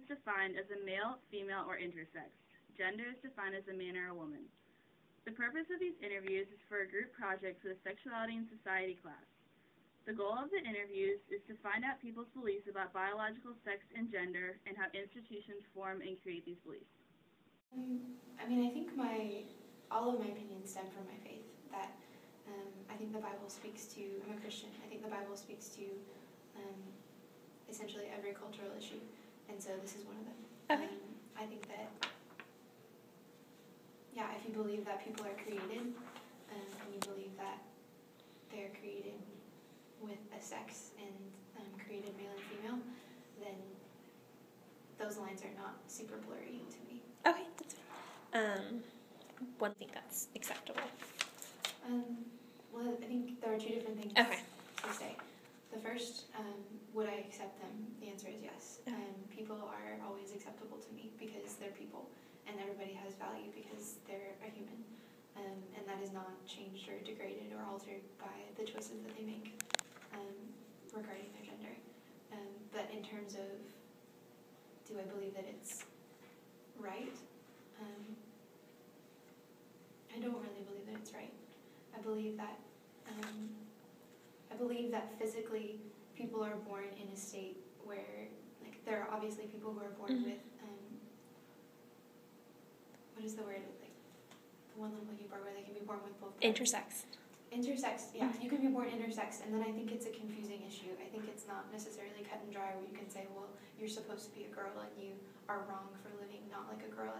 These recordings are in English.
defined as a male, female, or intersex. Gender is defined as a man or a woman. The purpose of these interviews is for a group project for the Sexuality and Society class. The goal of the interviews is to find out people's beliefs about biological sex and gender and how institutions form and create these beliefs. I think all of my opinions stem from my faith. That I think the Bible speaks to, I'm a Christian, I think the Bible speaks to essentially every cultural issue, and so this is one of them. Okay. I think that, if you believe that people are created, and you believe that they're created with a sex and created male and female, then those lines are not super blurry to me. Okay, that's fine. One thing that's acceptable. Well, I think there are two different things to say. The first, would I accept them? The answer is yes. People are always acceptable to me because they're people, and everybody has value because they're a human. And that is not changed or degraded or altered by the choices that they make regarding their gender. But in terms of, do I believe that it's right? I don't really believe that it's right. I believe that physically people are born in a state where, like, there are obviously people who are born with, what is the word, like, the one that I'm looking for, where they can be born with both parts. Intersex. Intersex, yeah. You can be born intersex, and then I think it's a confusing issue. I think it's not necessarily cut and dry where you can say, well, you're supposed to be a girl and you are wrong for living not like a girl.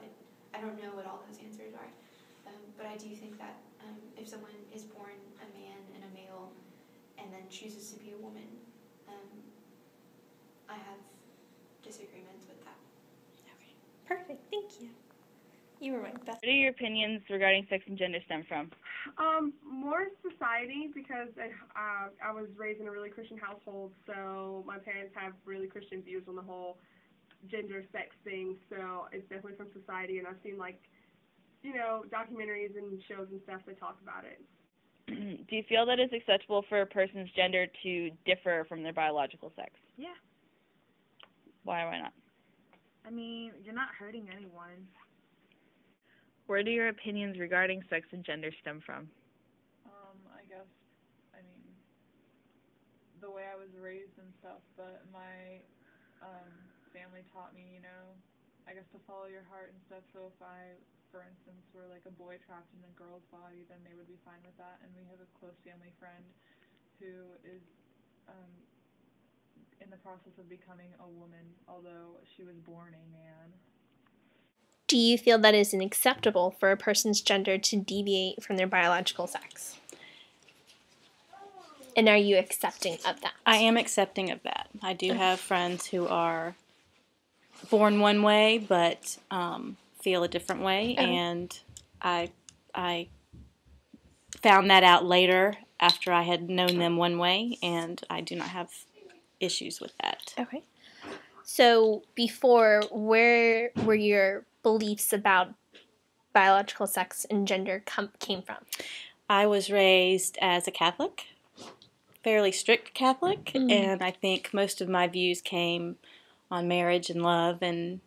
I don't know what all those answers are. But I do think that if someone is born a man and a male and then chooses to be a woman, I have disagreements with that. Okay, perfect. Thank you. You were right, Beth. Where do your opinions regarding sex and gender stem from? More society, because I was raised in a really Christian household, so my parents have really Christian views on the whole gender sex thing, so it's definitely from society, and I've seen, like, documentaries and shows and stuff that talk about it. Do you feel that it's acceptable for a person's gender to differ from their biological sex? Yeah. Why or why not? I mean, you're not hurting anyone. Where do your opinions regarding sex and gender stem from? I guess, the way I was raised and stuff, but my family taught me, I guess to follow your heart and stuff, so if I, for instance, were like a boy trapped in a girl's body, then they would be fine with that, and we have a close family friend who is in the process of becoming a woman, although she was born a man. Do you feel that it is acceptable for a person's gender to deviate from their biological sex? And are you accepting of that? I am accepting of that. I do have friends who are born one way but feel a different way, and I found that out later after I had known them one way, and I do not have issues with that. Okay. So before, where were your beliefs about biological sex and gender came from? I was raised as a Catholic, fairly strict Catholic, and I think most of my views came on marriage and love and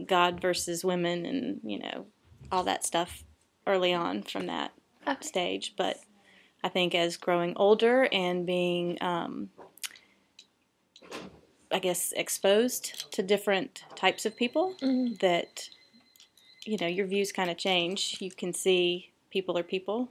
God versus women and, all that stuff early on from that stage. But I think as growing older and being, exposed to different types of people, that, your views kind of change. You can see people are people.